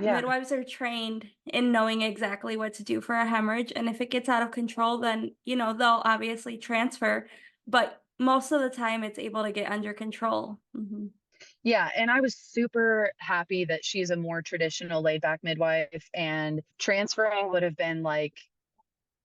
Yeah. Midwives are trained in knowing exactly what to do for a hemorrhage, and if it gets out of control, then, they'll obviously transfer, but most of the time it's able to get under control. Yeah, and I was super happy that she's a more traditional laid back midwife, and transferring would have been like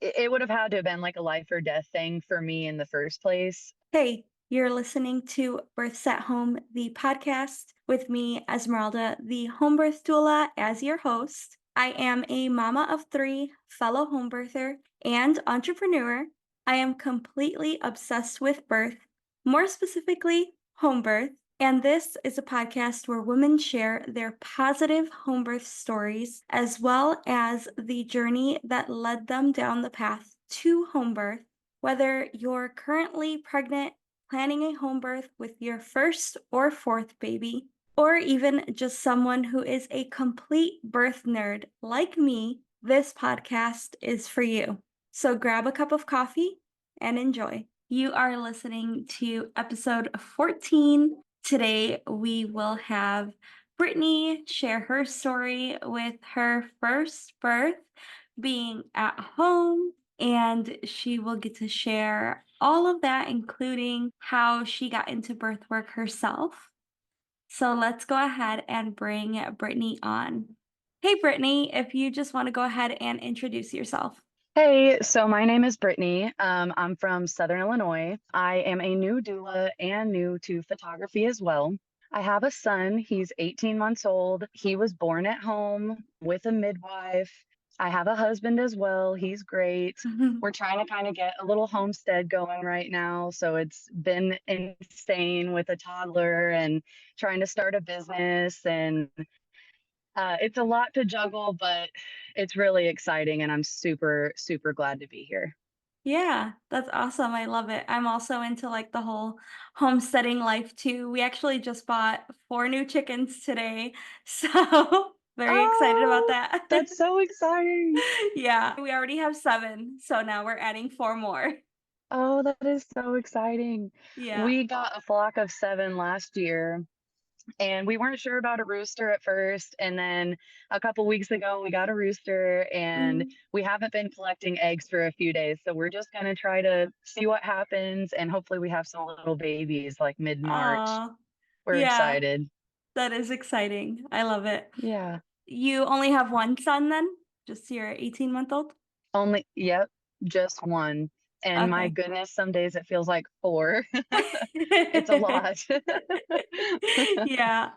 it would have had to have been like a life or death thing for me in the first place. Hey, you're listening to Births at Home, the podcast with me, Esmeralda, the home birth doula, as your host. I am a mama of three, fellow home birther, and entrepreneur. I am completely obsessed with birth, more specifically, home birth. And this is a podcast where women share their positive home birth stories, as well as the journey that led them down the path to home birth. Whether you're currently pregnant, planning a home birth with your first or fourth baby, or even just someone who is a complete birth nerd like me, this podcast is for you. So grab a cup of coffee and enjoy. You are listening to episode 14. Today we will have Brittany share her story with her first birth being at home, and she will get to share all of that, including how she got into birth work herself. So let's go ahead and bring Brittany on. Hey, Brittany, if you just want to go ahead and introduce yourself. Hey, so my name is Brittany. I'm from Southern Illinois. I am a new doula and new to photography as well. I have a son. He's 18 months old. He was born at home with a midwife. I have a husband as well. He's great. We're trying to kind of get a little homestead going right now. So it's been insane with a toddler and trying to start a business, and it's a lot to juggle, but it's really exciting, and I'm super, super glad to be here. Yeah, that's awesome. I love it. I'm also into like the whole homesteading life too. We actually just bought four new chickens today. So very excited about Oh, that. that's so exciting. Yeah, we already have seven. So now we're adding four more. Oh, that is so exciting. Yeah. We got a flock of 7 last year, and we weren't sure about a rooster at first. And then a couple weeks ago, we got a rooster, and Mm. we haven't been collecting eggs for a few days. So we're just going to try to see what happens. And hopefully, we have some little babies like mid-March. Aw. We're Yeah, excited. that is exciting. I love it. Yeah. You only have one son then? Just your 18-month-old? Yep, just one. And my Okay. goodness, some days it feels like 4. It's a lot. Yeah.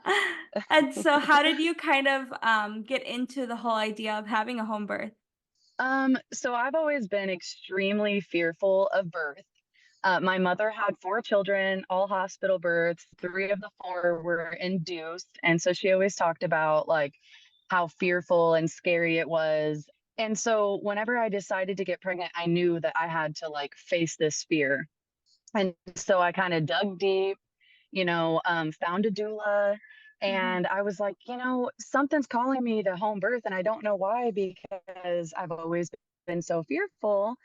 And so how did you kind of get into the whole idea of having a home birth? So I've always been extremely fearful of birth. My mother had 4 children, all hospital births. 3 of the 4 were induced. And so she always talked about like how fearful and scary it was. And so whenever I decided to get pregnant, I knew that I had to like face this fear. And so I kind of dug deep, found a doula. Mhm. And I was like, something's calling me to home birth. And I don't know why, because I've always been so fearful.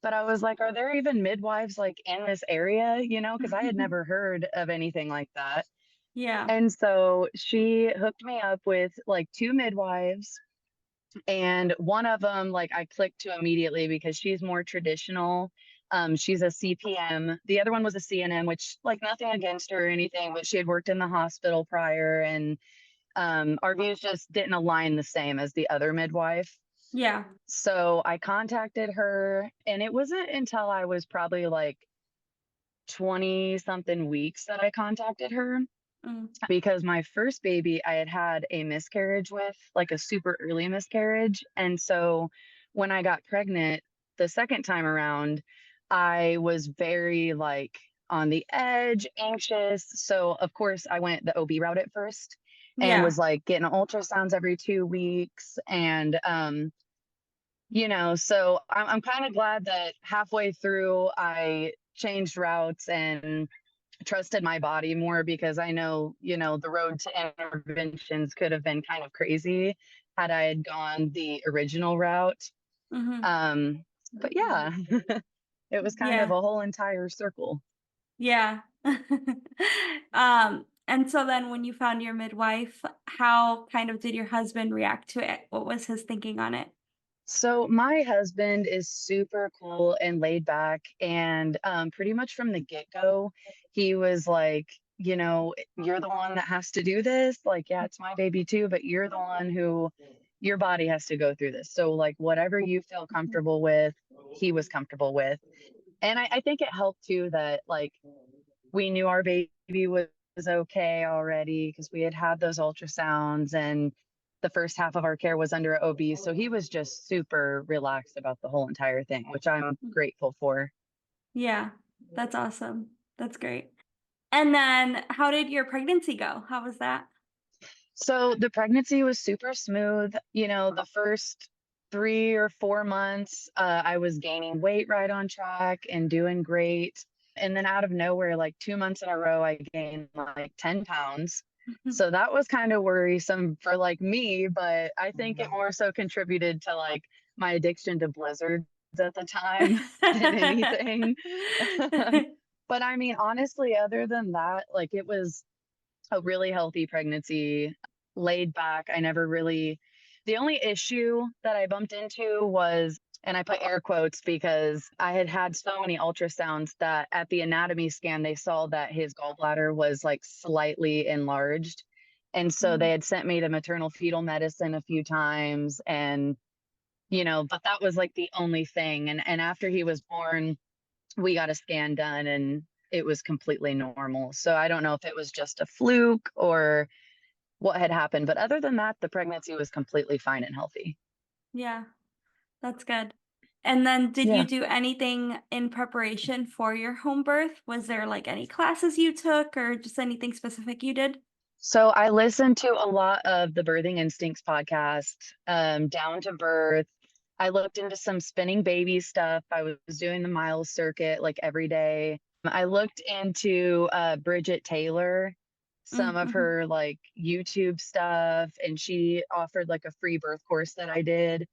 But I was like, are there even midwives like in this area? Because I had never heard of anything like that. Yeah. And so she hooked me up with like 2 midwives. And one of them, like, I clicked to immediately because she's more traditional. She's a CPM. The other one was a CNM, which, like, nothing against her or anything, but she had worked in the hospital prior, and our views just didn't align the same as the other midwife. Yeah. So I contacted her, and it wasn't until I was probably like 20 something weeks that I contacted her, Mm. because my first baby I had had a miscarriage with, like a super early miscarriage. And so when I got pregnant the second time around, I was very like on the edge, anxious. So of course I went the OB route at first and Yeah. was like getting ultrasounds every 2 weeks. And so I'm kind of glad that halfway through I changed routes and trusted my body more, because I know, the road to interventions could have been kind of crazy had I had gone the original route. Hmm. But yeah, it was kind of Yeah. a whole entire circle. Yeah. And so then when you found your midwife, how kind of did your husband react to it? What was his thinking on it? So my husband is super cool and laid back, and pretty much from the get-go, he was like, you're the one that has to do this. Like, yeah, it's my baby too, but you're the one who your body has to go through this. So like whatever you feel Mhm. comfortable with, he was comfortable with. And I think it helped too that like we knew our baby was okay already because we had had those ultrasounds, and the first half of our care was under OB. So he was just super relaxed about the whole entire thing, which I'm grateful for. Yeah, that's awesome. That's great. And then how did your pregnancy go? How was that? So the pregnancy was super smooth. The first 3 or 4 months, I was gaining weight right on track and doing great. And then out of nowhere, like 2 months in a row, I gained like 10 pounds. Mhm. So that was kind of worrisome for like me, but I think it more so contributed to like my addiction to blizzards at the time than anything. But I mean, honestly, other than that, like it was a really healthy pregnancy, laid back. The only issue that I bumped into was, and I put air quotes because I had had so many ultrasounds that at the anatomy scan, they saw that his gallbladder was like slightly enlarged. And so they Mhm. had sent me to maternal fetal medicine a few times. And, but that was like the only thing. And after he was born, we got a scan done and it was completely normal. So I don't know if it was just a fluke or what had happened. But other than that, the pregnancy was completely fine and healthy. Yeah, that's good. And then did you Yeah. do anything in preparation for your home birth? Was there like any classes you took or just anything specific you did? So I listened to a lot of the Birthing Instincts podcast, Down to Birth. I looked into some spinning baby stuff. I was doing the miles circuit like every day. I looked into Bridget Taylor, some of Mm-hmm. her like YouTube stuff, and she offered like a free birth course that I did.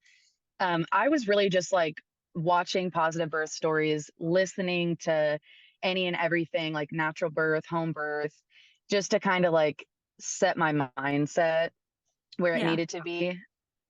I was really just like watching positive birth stories, listening to any and everything like natural birth, home birth, just to kind of like set my mindset where it Yeah. needed to be.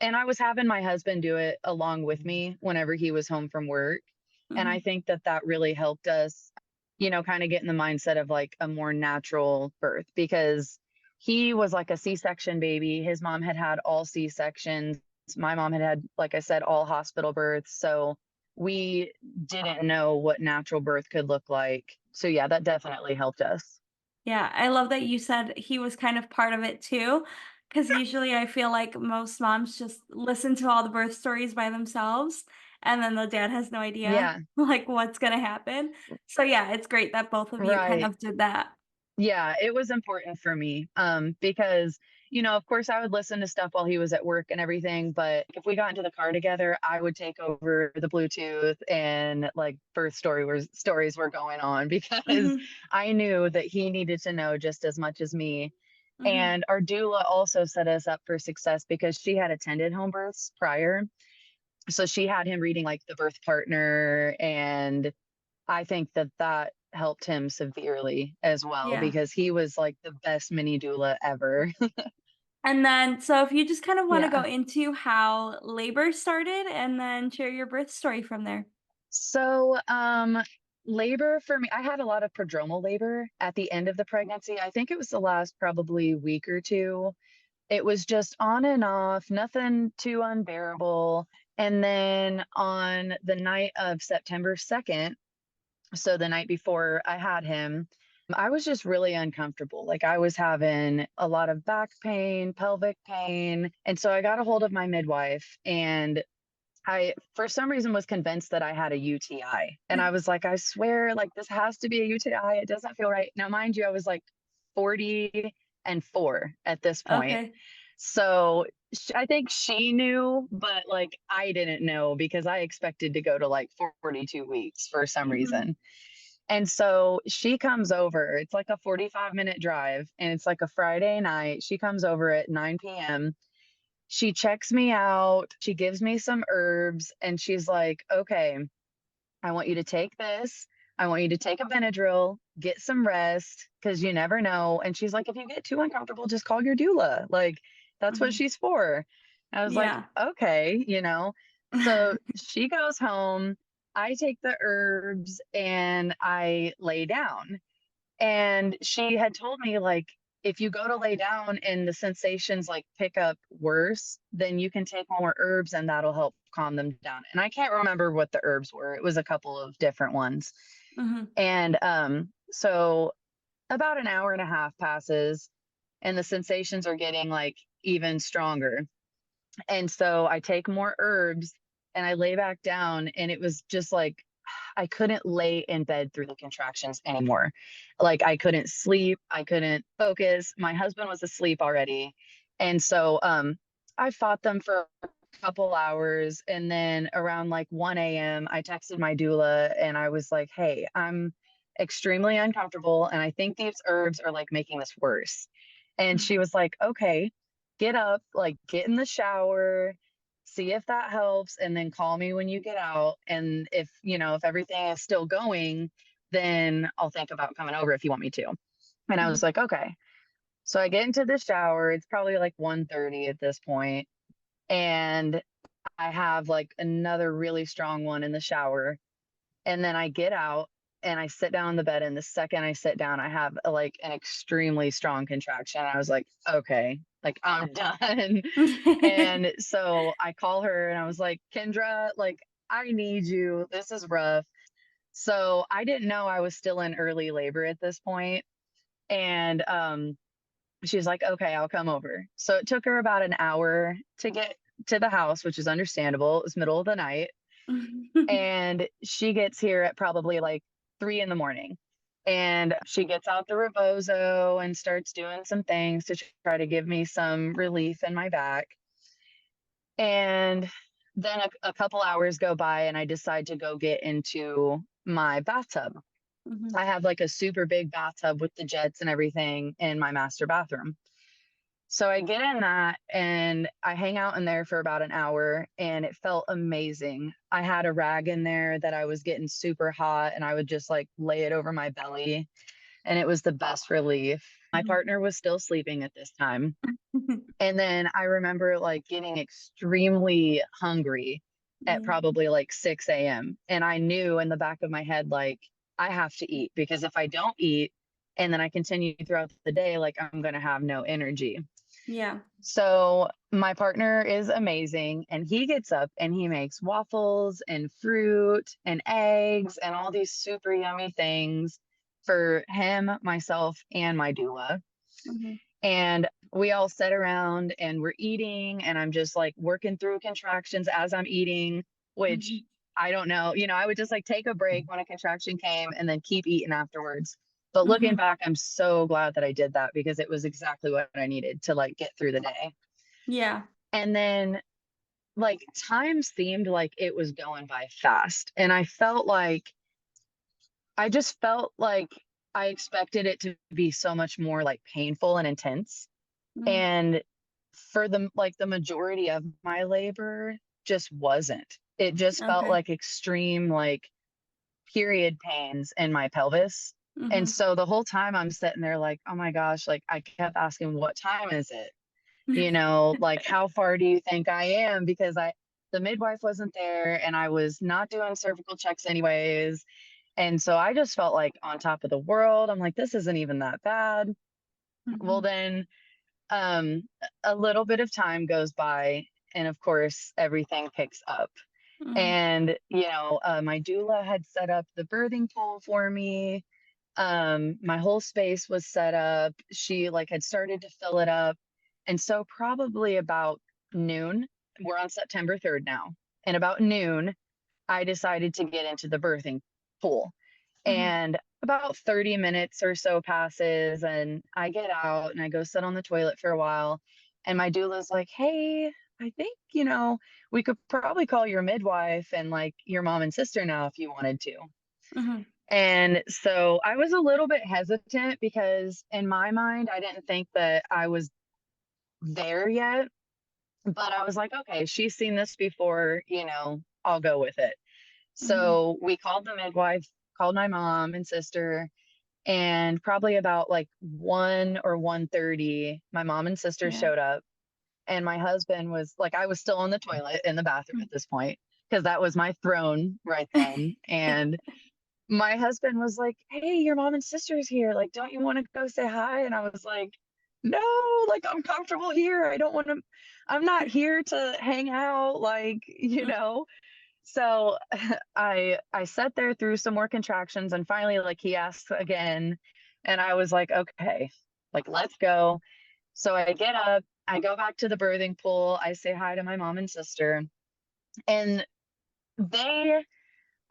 And I was having my husband do it along with me whenever he was home from work. And Hmm. I think that that really helped us, kind of get in the mindset of like a more natural birth because he was like a C-section baby. His mom had had all C-sections. My mom had had, like I said, all hospital births. So we didn't know what natural birth could look like. So yeah, that definitely helped us. Yeah, I love that you said he was kind of part of it too, because usually I feel like most moms just listen to all the birth stories by themselves, and then the dad has no idea Yeah, like what's gonna happen. So yeah, it's great that both of you kind right. of did that. Yeah, it was important for me, because, of course, I would listen to stuff while he was at work and everything, but if we got into the car together, I would take over the Bluetooth and like stories were going on because Hmm. I knew that he needed to know just as much as me. Hmm. And our doula also set us up for success because she had attended home births prior. So she had him reading like the birth partner, and I think that that helped him severely as well Yeah. because he was like the best mini doula ever. And then, so if you just kind of want to go Yeah. into how labor started and then share your birth story from there. So, labor for me, I had a lot of prodromal labor at the end of the pregnancy. I think it was the last probably week or two. It was just on and off, nothing too unbearable. And then on the night of September 2nd, so the night before I had him, I was just really uncomfortable. Like I was having a lot of back pain, pelvic pain. And so I got a hold of my midwife, and I, for some reason, was convinced that I had a UTI. And I was like, I swear, like this has to be a UTI. It doesn't feel right. Now, mind you, I was like 44 at this point. Okay. So I think she knew, but like I didn't know because I expected to go to like 42 weeks for some Hmm. reason. And so she comes over. It's like a 45-minute drive, and it's like a Friday night. She comes over at 9 p.m. She checks me out. She gives me some herbs, and she's like, okay, I want you to take this. I want you to take a Benadryl. get some rest because you never know. And she's like, if you get too uncomfortable, just call your doula. Like, that's what Mhm. she's for. I was like, Yeah. okay, you know. So she goes home. I take the herbs and I lay down. And she had told me, like, if you go to lay down and the sensations like pick up worse, then you can take more herbs and that'll help calm them down. And I can't remember what the herbs were. It was a couple of different ones. Mhm. And so about an hour and a half passes and the sensations are getting like even stronger. And so I take more herbs and I lay back down and it was just like I couldn't lay in bed through the contractions anymore. Like I couldn't sleep, I couldn't focus. My husband was asleep already. And so I fought them for a couple hours and then around like 1 a.m. I texted my doula and I was like, "Hey, I'm extremely uncomfortable and I think these herbs are like making this worse." And she was like, "Okay, get up, like get in the shower, see if that helps, and then call me when you get out. And if, you know, if everything is still going, then I'll think about coming over if you want me to." And I was Mhm. like, okay. So I get into the shower. It's probably like 1:30 at this point, and I have like another really strong one in the shower. And then I get out and I sit down on the bed. And the second I sit down, I have like an extremely strong contraction. I was like, okay, like I'm done. And so I call her and I was like, Kendra, like, I need you. This is rough. So I didn't know I was still in early labor at this point. And she's like, okay, I'll come over. So it took her about an hour to get to the house, which is understandable. It was middle of the night. And she gets here at probably like 3 in the morning. And she gets out the Rebozo and starts doing some things to try to give me some relief in my back. And then a couple hours go by and I decide to go get into my bathtub. Mhm. I have like a super big bathtub with the jets and everything in my master bathroom. So I get in that and I hang out in there for about an hour and it felt amazing. I had a rag in there that I was getting super hot and I would just like lay it over my belly and it was the best relief. My Mhm. partner was still sleeping at this time. Mhm. And then I remember like getting extremely hungry at Yeah. probably like 6 a.m. And I knew in the back of my head, like, I have to eat because if I don't eat and then I continue throughout the day, like, I'm going to have no energy. Yeah. So my partner is amazing and he gets up and he makes waffles and fruit and eggs and all these super yummy things for him, myself, and my doula. Mhm. And we all sit around and we're eating, and I'm just like working through contractions as I'm eating, which Mhm. I don't know. You know, I would just like take a break when a contraction came and then keep eating afterwards. But looking Mhm. back, I'm so glad that I did that because it was exactly what I needed to like get through the day. Yeah. And then like time seemed like it was going by fast. And I just felt like I expected it to be so much more like painful and intense. Mhm. And for the like the majority of my labor just wasn't. It just felt Okay. like extreme like period pains in my pelvis. And Mhm. so the whole time I'm sitting there like, oh my gosh, like I kept asking, what time is it? You know, like how far do you think I am? Because the midwife wasn't there and I was not doing cervical checks anyways. And so I just felt like on top of the world. I'm like, this isn't even that bad. Well, Mhm. then um, a little bit of time goes by, and of course, everything picks up. Mhm. And, you know, my doula had set up the birthing pool for me. My whole space was set up. She like had started to fill it up. And so probably about noon, we're on September 3rd now. And about noon, I decided to get into the birthing pool. Mhm. And about 30 minutes or so passes, and I get out and I go sit on the toilet for a while. And my doula's like, hey, I think, you know, we could probably call your midwife and like your mom and sister now if you wanted to. Mhm. And so I was a little bit hesitant because in my mind, I didn't think that I was there yet. But I was like, okay, she's seen this before, you know, I'll go with it. Mhm. So we called the midwife, called my mom and sister, And probably about like 1 or 1:30, my mom and sister Yeah. showed up, and my husband was like, I was still on the toilet in the bathroom at this point because that was my throne right then. And my husband was like, "Hey, your mom and sister's here. Like, don't you want to go say hi?" And I was like, "No, like I'm comfortable here. I don't want to, I'm not here to hang out, like, So I sat there through some more contractions, and finally like he asked again, and I was like, "Okay, like let's go." So I get up, I go back to the birthing pool, I say hi to my mom and sister, and they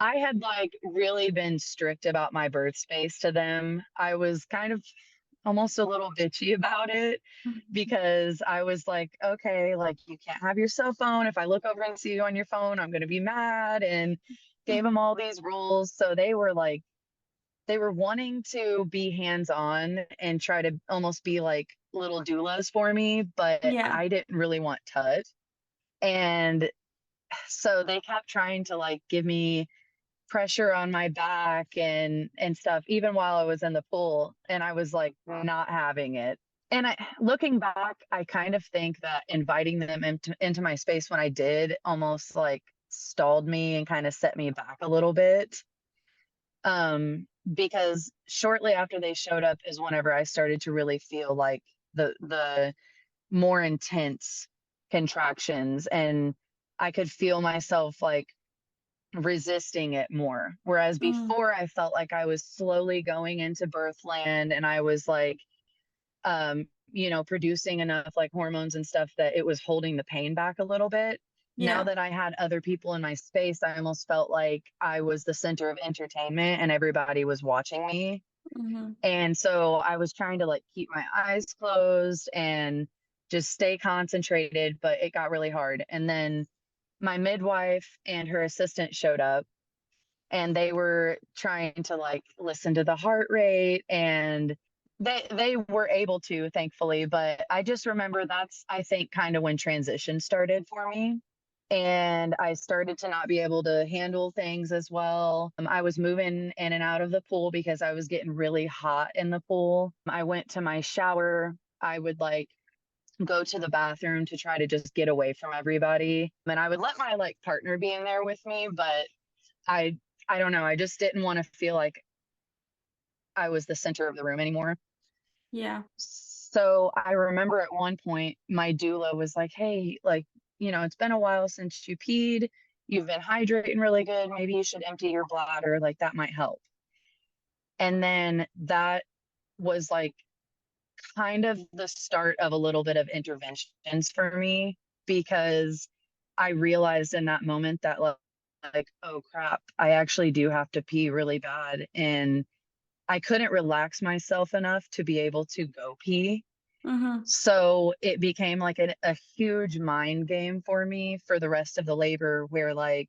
I had like really been strict about my birth space to them. I was kind of almost a little bitchy about it because I was like, okay, like you can't have your cell phone. If I look over and see you on your phone, I'm going to be mad, and gave them all these rules. So they were like, they were wanting to be hands on and try to almost be like little doulas for me, but Yeah. I didn't really want touch. And so they kept trying to like give me pressure on my back and stuff even while I was in the pool, and I was like not having it. And I looking back, I kind of think that inviting them into my space when I did almost like stalled me and kind of set me back a little bit. Because shortly after they showed up is whenever I started to really feel like the more intense contractions, and I could feel myself like resisting it more. Whereas Mm. before I felt like I was slowly going into birth land, and I was like, producing enough like hormones and stuff that it was holding the pain back a little bit. Now Yeah. that I had other people in my space, I almost felt like I was the center of entertainment and everybody was watching me. Hmm. And so I was trying to like keep my eyes closed and just stay concentrated, but it got really hard. And then my midwife and her assistant showed up, and they were trying to like listen to the heart rate, and they were able to, thankfully. But I just remember that's, I think, kind of when transition started for me, and I started to not be able to handle things as well. I was moving in and out of the pool because I was getting really hot in the pool. I went to my shower, I would like go to the bathroom to try to just get away from everybody, and I would let my like partner be in there with me, but I I don't know, I just didn't want to feel like I was the center of the room anymore. Yeah. So I remember at one point my doula was like, "Hey, like, it's been a while since you peed. You've been hydrating really good. Maybe you should empty your bladder, like that might help." And then that was like kind of the start of a little bit of interventions for me, because I realized in that moment that like, oh crap, I actually do have to pee really bad, and I couldn't relax myself enough to be able to go pee. Hmm. So it became like a huge mind game for me for the rest of the labor, where like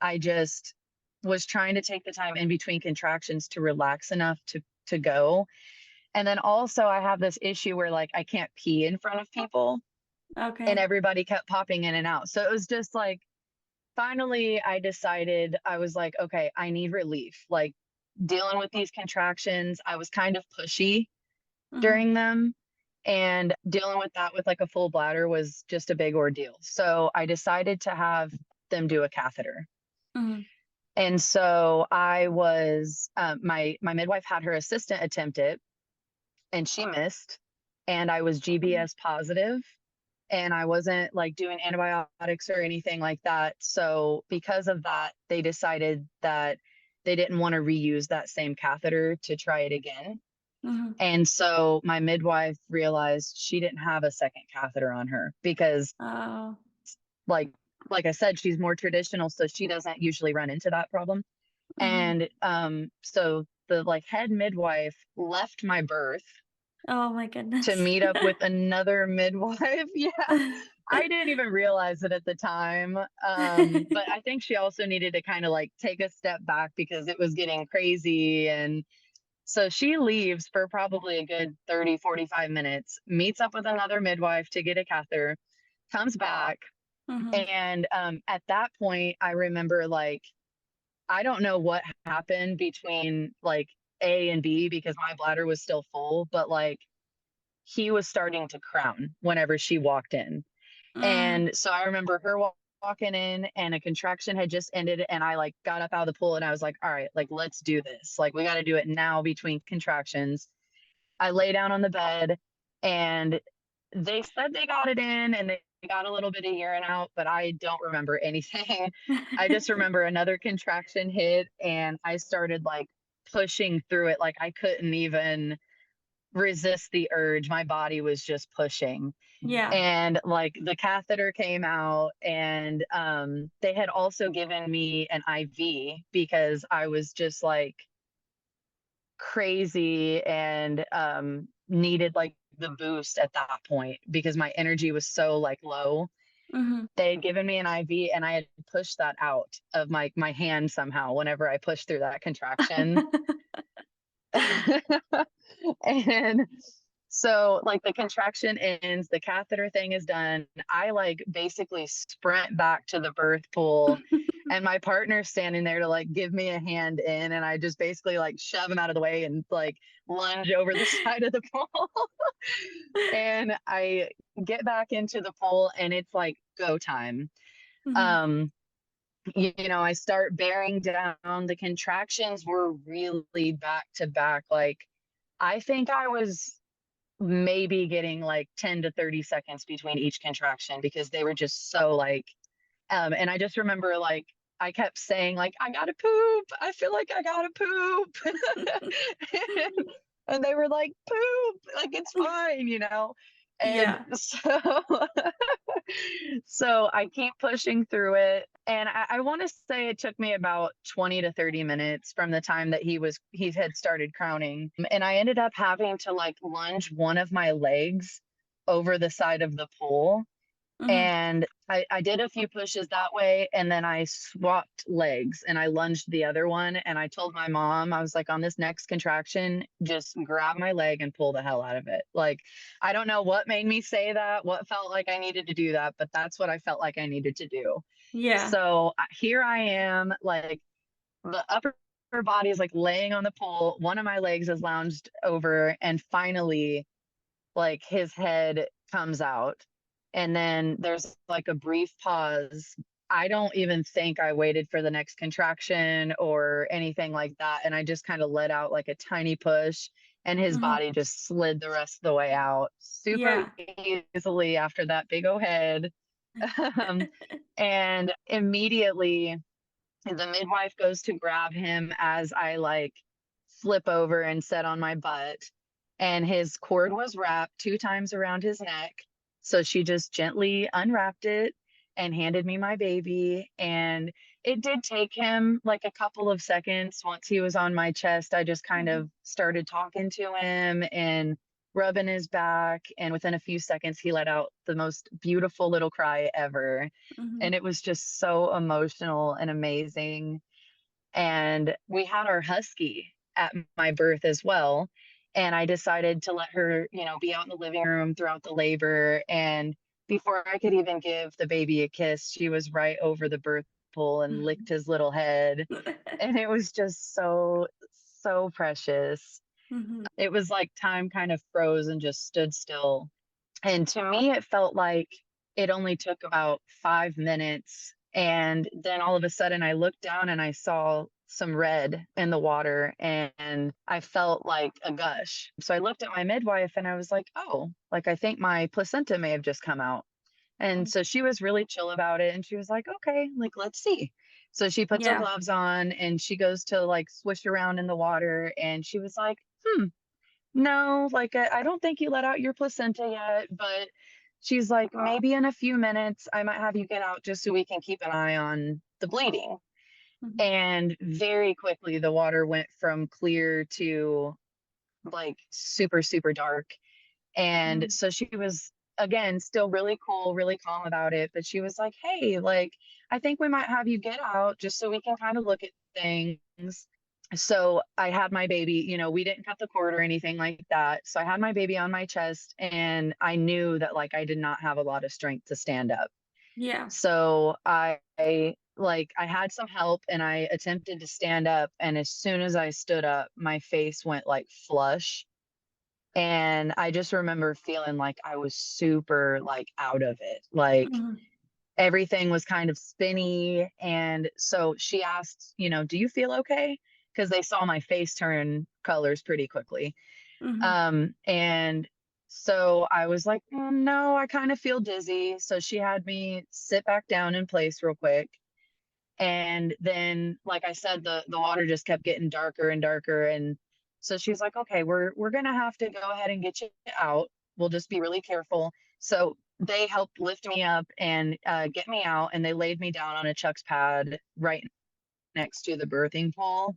I just was trying to take the time in between contractions to relax enough to go. And then also I have this issue where like I can't pee in front of people, and Okay. everybody kept popping in and out. So it was just like finally I decided, I was like, okay, I need relief. Like dealing with these contractions, I was kind of pushy Hmm. during them, and dealing with that with like a full bladder was just a big ordeal. So I decided to have them do a catheter. Hmm. And so I was my midwife had her assistant attempt it, and she missed, and I was GBS positive, and I wasn't like doing antibiotics or anything like that. So because of that, they decided that they didn't want to reuse that same catheter to try it again. Hmm. And so my midwife realized she didn't have a second catheter on her because Oh. like like I said, she's more traditional, so she doesn't usually run into that problem. Hmm. And so the like head midwife left my birth Oh my to goodness. meet up with another midwife. Yeah. I didn't even realize it at the time. But I think she also needed to kind of like take a step back because it was getting crazy. And so she leaves for probably a good 30, 45 minutes, meets up with another midwife to get a catheter, comes back. Hmm. And at that point, I remember like, I don't know what happened between like A and B because my bladder was still full, but like he was starting to crown whenever she walked in. Mm. And so I remember her walking in and a contraction had just ended and I like got up out of the pool and I was like, all right, like let's do this. Like we got to do it now between contractions. I lay down on the bed and they said they got it in and they got a little bit of urine out, but I don't remember anything. I just remember another contraction hit and I started like pushing through it. Like I couldn't even resist the urge. My body was just pushing. Yeah. And like the catheter came out and they had also given me an IV because I was just like crazy and needed like the boost at that point because my energy was so like low. Mhm. They had given me an IV and I had pushed that out of my hand somehow whenever I pushed through that contraction. And so like the contraction ends, the catheter thing is done. I like basically sprint back to the birth pool and my partner's standing there to like give me a hand in and I just basically like shove him out of the way and like lunge over the side of the pool. And I get back into the pool and it's like go time. Mhm. Um I start bearing down. The contractions were really back to back. Like I think I was maybe getting like 10 to 30 seconds between each contraction because they were just so like and I just remember like I kept saying like I gotta poop. I feel like I gotta poop. And they were like poop, like it's fine. And Yeah. so I keep pushing through it. And I want to say it took me about 20 to 30 minutes from the time that he had started crowning. And I ended up having to like lunge one of my legs over the side of the pool Mhm. and I did a few pushes that way. And then I swapped legs and I lunged the other one. And I told my mom, I was like, on this next contraction, just grab my leg and pull the hell out of it. Like, I don't know what made me say that, what felt like I needed to do that, but that's what I felt like I needed to do. Yeah. So here I am, like, the upper body is like laying on the pool. One of my legs is lounged over. And finally, like his head comes out and then there's like a brief pause. I don't even think I waited for the next contraction or anything like that, and I just kind of let out like a tiny push and his Mhm. body just slid the rest of the way out super Yeah. easily after that big O head. um, and immediately the midwife goes to grab him as I like flip over and set on my butt. And his cord was wrapped 2 times around his neck. So she just gently unwrapped it and handed me my baby. And it did take him like a couple of seconds once he was on my chest. I just kind Mhm. of started talking to him and rubbing his back. And within a few seconds, he let out the most beautiful little cry ever. Mhm. And it was just so emotional and amazing. And we had our husky at my birth as well. And I decided to let her, be out in the living room throughout the labor. And before I could even give the baby a kiss, she was right over the birth pool and licked his little head. And it was just so, so precious. Mhm. It was like time kind of froze and just stood still. And to me, it felt like it only took about 5 minutes. And then all of a sudden, I looked down and I saw some red in the water and I felt like a gush. So I looked at my midwife and I was like, oh, like I think my placenta may have just come out. And so she was really chill about it. And she was like, okay, like, let's see. So she puts her Yeah. gloves on and she goes to like swish around in the water. And she was like, no, like I don't think you let out your placenta yet, but she's like, maybe in a few minutes, I might have you get out just so we can keep an eye on the bleeding. Mhm. And very quickly, the water went from clear to like super, super dark. And Mhm. so she was, again, still really cool, really calm about it. But she was like, hey, like, I think we might have you get out just so we can kind of look at things. So I had my baby, we didn't cut the cord or anything like that. So I had my baby on my chest and I knew that like I did not have a lot of strength to stand up. Yeah. So I like I had some help and I attempted to stand up. And as soon as I stood up, my face went like flush. And I just remember feeling like I was super like out of it. Like Mhm. everything was kind of spinny. And so she asked, do you feel okay? Because they saw my face turn colors pretty quickly. Mhm. And so I was like, no, I kind of feel dizzy. So she had me sit back down in place real quick. And then, like I said, the water just kept getting darker and darker. And so she's like, okay, we're gonna have to go ahead and get you out. We'll just be really careful. So they helped lift me up and get me out, and they laid me down on a Chuck's pad right next to the birthing pool.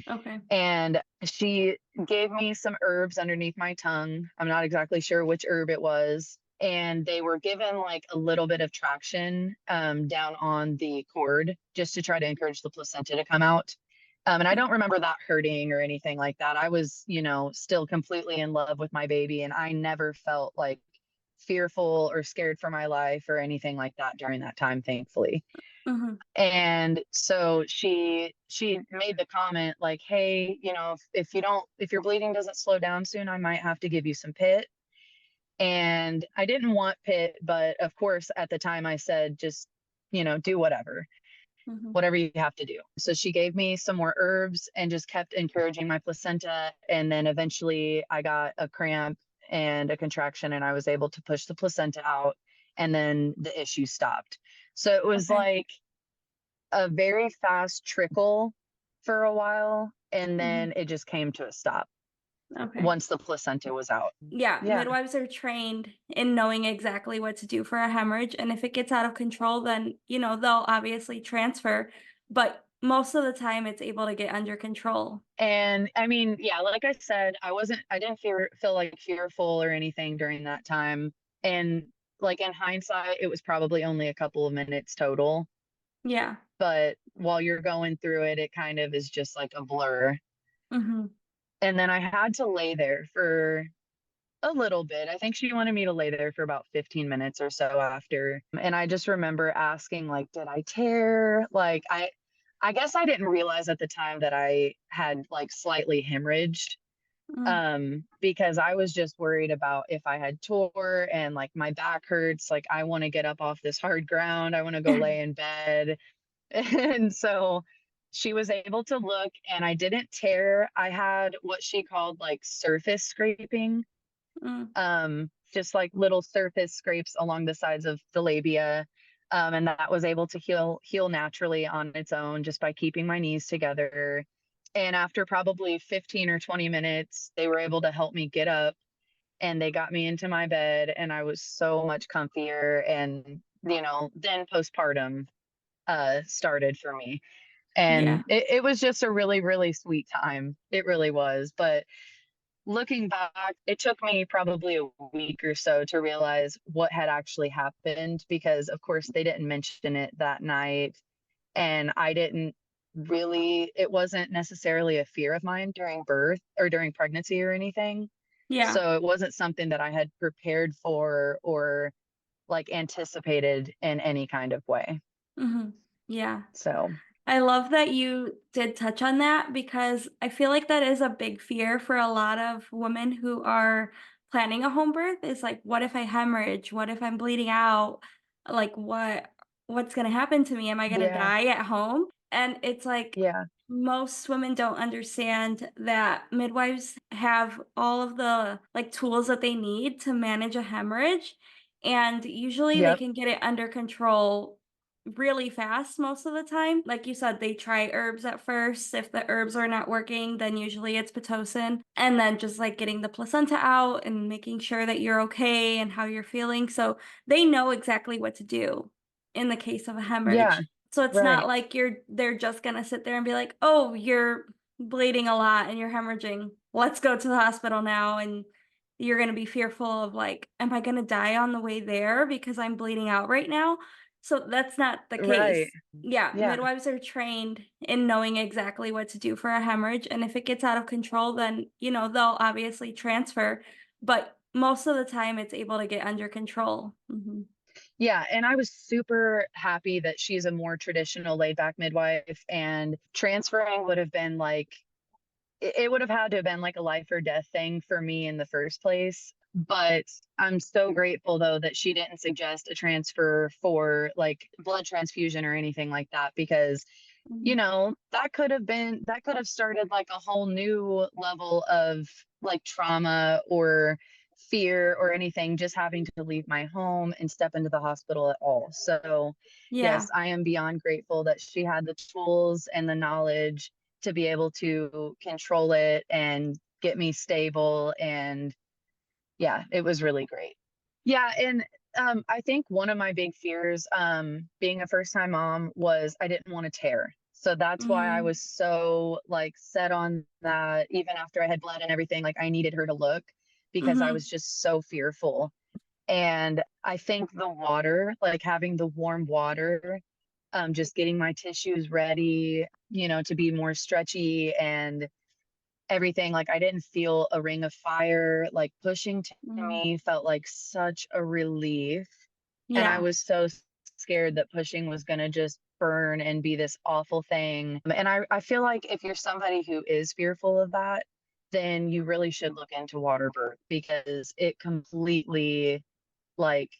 Okay. And she gave me some herbs underneath my tongue. I'm not exactly sure which herb it was. And they were given like a little bit of traction down on the cord just to try to encourage the placenta to come out. And I don't remember that hurting or anything like that. I was, still completely in love with my baby. And I never felt like fearful or scared for my life or anything like that during that time, thankfully. Mhm. And so she made the comment like, hey, if your bleeding doesn't slow down soon, I might have to give you some pit. And I didn't want pit, but of course at the time I said just, do Mhm. whatever you have to do. So she gave me some more herbs and just kept encouraging my placenta. And then eventually I got a cramp and a contraction, and I was able to push the placenta out, and then the issue stopped. So it was Okay. like a very fast trickle for a while, and Mhm. then it just came to a stop Okay. once the placenta was out. Yeah, Yeah. midwives are trained in knowing exactly what to do for a hemorrhage, and if it gets out of control, then, they'll obviously transfer, but most of the time it's able to get under control. And I mean, yeah, like I said, I didn't feel like fearful or anything during that time. And like in hindsight, it was probably only a couple of minutes total. Yeah. But while you're going through it, it kind of is just like a blur. Mhm. And then I had to lay there for a little bit. I think she wanted me to lay there for about 15 minutes or so after. And I just remember asking, like, did I tear? Like, I guess I didn't realize at the time that I had like slightly hemorrhaged, Mm. because I was just worried about if I had tore and like my back hurts. Like, I want to get up off this hard ground. I want to go lay in bed. And so she was able to look, and I didn't tear. I had what she called like surface scraping, Mm. just like little surface scrapes along the sides of the labia. And that was able to heal naturally on its own just by keeping my knees together. And after probably 15 or 20 minutes, they were able to help me get up, and they got me into my bed, and I was so much comfier. And, then postpartum started for me. And Yeah. it was just a really, really sweet time. It really was. But looking back, it took me probably a week or so to realize what had actually happened, because, of course, they didn't mention it that night. And I didn't really, it wasn't necessarily a fear of mine during birth or during pregnancy or anything. Yeah. So it wasn't something that I had prepared for or like anticipated in any kind of way. Mhm. Yeah. So, I love that you did touch on that because I feel like that is a big fear for a lot of women who are planning a home birth is like, what if I hemorrhage? What if I'm bleeding out? Like what's going to happen to me? Am I going to yeah, die at home? And it's like yeah, most women don't understand that midwives have all of the like tools that they need to manage a hemorrhage and usually they yep, can get it under control really fast most of the time. Like you said, they try herbs at first. If the herbs are not working, then usually it's Pitocin. And then just like getting the placenta out and making sure that you're okay and how you're feeling. So they know exactly what to do in the case of a yeah, hemorrhage. So it's not right, like they're just gonna sit there and be like, oh, you're bleeding a lot and you're hemorrhaging. Let's go to the hospital now. And you're gonna be fearful of like, am I gonna die on the way there because I'm bleeding out right now? So that's not the right, case. Yeah, yeah, midwives are trained in knowing exactly what to do for a hemorrhage, and if it gets out of control, then, they'll obviously transfer, but most of the time it's able to get under control. Mhm. Yeah, and I was super happy that she's a more traditional laid back midwife, and transferring would have been like it would have had to have been like a life or death thing for me in the first place. But I'm so grateful though that she didn't suggest a transfer for like blood transfusion or anything like that, because Mm. that could have started like a whole new level of like trauma or fear or anything, just having to leave my home and step into the hospital at all. So Yeah. yes, I am beyond grateful that she had the tools and the knowledge to be able to control it and get me stable. And yeah, it was really great. Yeah, and I think one of my big fears, being a first time mom, was I didn't want to tear. So that's why I Mm. was so like set on that. Even after I had bled and everything, like I needed her to look, because I Mhm. was just so fearful. And I think the water, like having the warm water, just getting my tissues ready, to be more stretchy and everything. Like I didn't feel a ring of fire. Like pushing to Mm. me felt like such a relief. And I Yeah. was so scared that pushing was going to just burn and be this awful thing. And I feel like if you're somebody who is fearful of that, then you really should look into water birth, because it completely like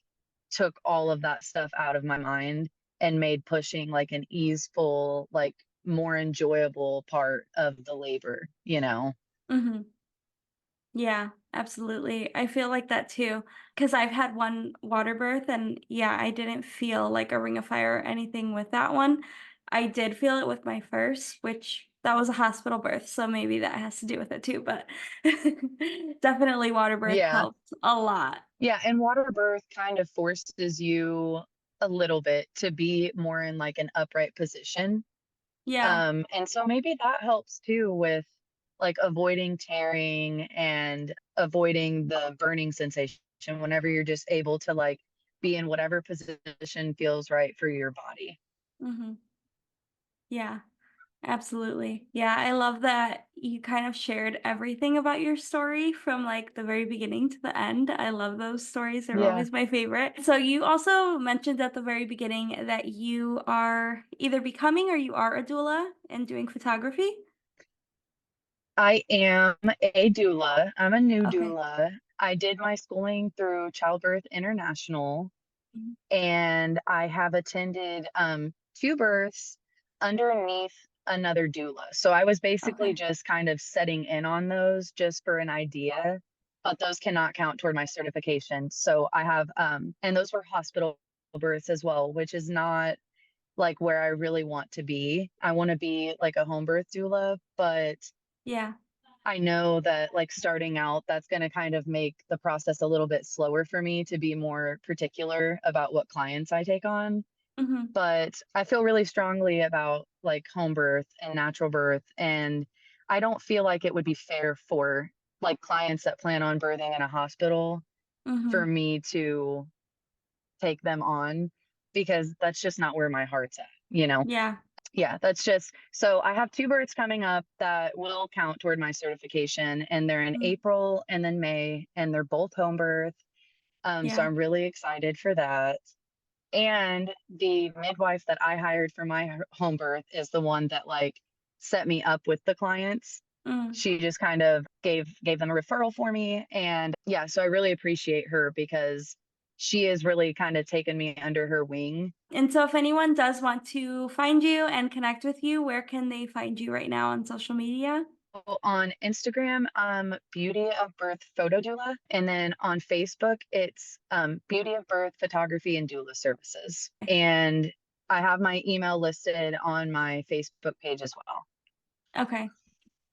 took all of that stuff out of my mind and made pushing like an easeful, like more enjoyable part of the labor. Mhm. Yeah, absolutely. I feel like that too, because I've had one water birth and yeah, I didn't feel like a ring of fire or anything with that one. I did feel it with my first, which that was a hospital birth, so maybe that has to do with it too, but definitely water birth Yeah. helped a lot. Yeah. And water birth kind of forces you a little bit to be more in like an upright position. Yeah. And so maybe that helps too with like avoiding tearing and avoiding the burning sensation whenever you're just able to like be in whatever position feels right for your body. Mhm. Yeah. Absolutely. Yeah, I love that you kind of shared everything about your story from like the very beginning to the end. I love those stories. They're Yeah. always my favorite. So you also mentioned at the very beginning that you are either becoming or you are a doula and doing photography. I am a doula. I'm a new Okay. doula. I did my schooling through Childbirth International, Mhm. and I have attended two births underneath another doula. So I was basically Okay. just kind of setting in on those just for an idea, but those cannot count toward my certification. So I have, and those were hospital births as well, which is not like where I really want to be. I want to be like a home birth doula, but Yeah. I know that like starting out, that's going to kind of make the process a little bit slower for me to be more particular about what clients I take on. Hmm. But I feel really strongly about like home birth and natural birth. And I don't feel like it would be fair for like clients that plan on birthing in a hospital for Hmm. me to take them on, because that's just not where my heart's at. Yeah. Yeah, that's just so I have two births coming up that will count toward my certification, and they're in Mm. April and then May, and they're both home birth. So Yeah. I'm really excited for that. And the midwife that I hired for my home birth is the one that like set me up with the clients. Mm. She just kind of gave them a referral for me. And yeah, so I really appreciate her, because she has really kind of taken me under her wing. And so if anyone does want to find you and connect with you, where can they find you right now on social media? On Instagram, Beauty of Birth Photo Doula, and then on Facebook, it's Beauty of Birth Photography and Doula Services. And I have my email listed on my Facebook page as well. Okay.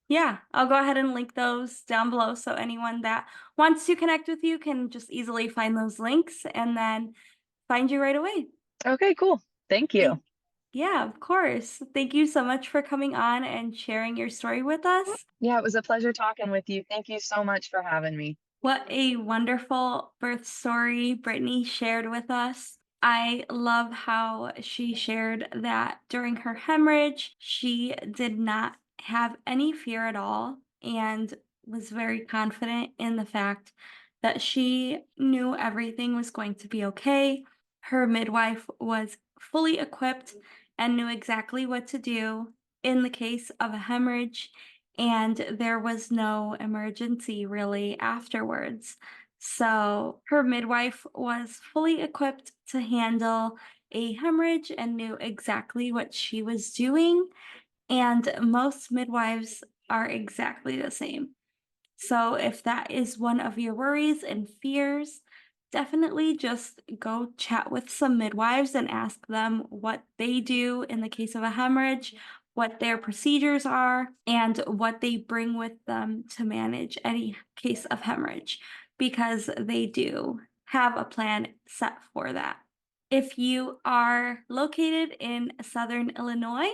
Yeah, I'll go ahead and link those down below so anyone that wants to connect with you can just easily find those links and then find you right away. Okay, cool. Thank you. Thank Yeah, of course. Thank you so much for coming on and sharing your story with us. Yeah, it was a pleasure talking with you. Thank you so much for having me. What a wonderful birth story Brittany shared with us. I love how she shared that during her hemorrhage, she did not have any fear at all and was very confident in the fact that she knew everything was going to be okay. Her midwife was fully equipped and knew exactly what to do in the case of a hemorrhage, and there was no emergency really afterwards. So, her midwife was fully equipped to handle a hemorrhage and knew exactly what she was doing. And most midwives are exactly the same. So, if that is one of your worries and fears, definitely just go chat with some midwives and ask them what they do in the case of a hemorrhage, what their procedures are, and what they bring with them to manage any case of hemorrhage, because they do have a plan set for that. If you are located in Southern Illinois,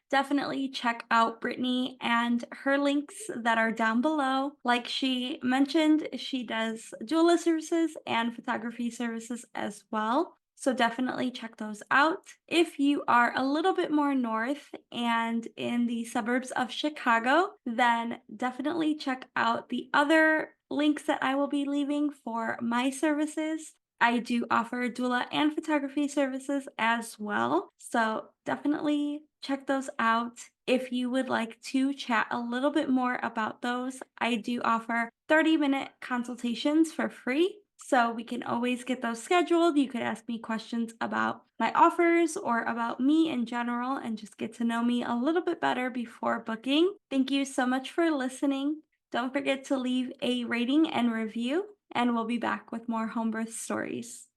definitely check out Brittany and her links that are down below. Like she mentioned, she does doula services and photography services as well. So definitely check those out. If you are a little bit more north and in the suburbs of Chicago, then definitely check out the other links that I will be leaving for my services. I do offer doula and photography services as well. So definitely check those out. If you would like to chat a little bit more about those, I do offer 30-minute consultations for free. So we can always get those scheduled. You could ask me questions about my offers or about me in general and just get to know me a little bit better before booking. Thank you so much for listening. Don't forget to leave a rating and review, and we'll be back with more home birth stories.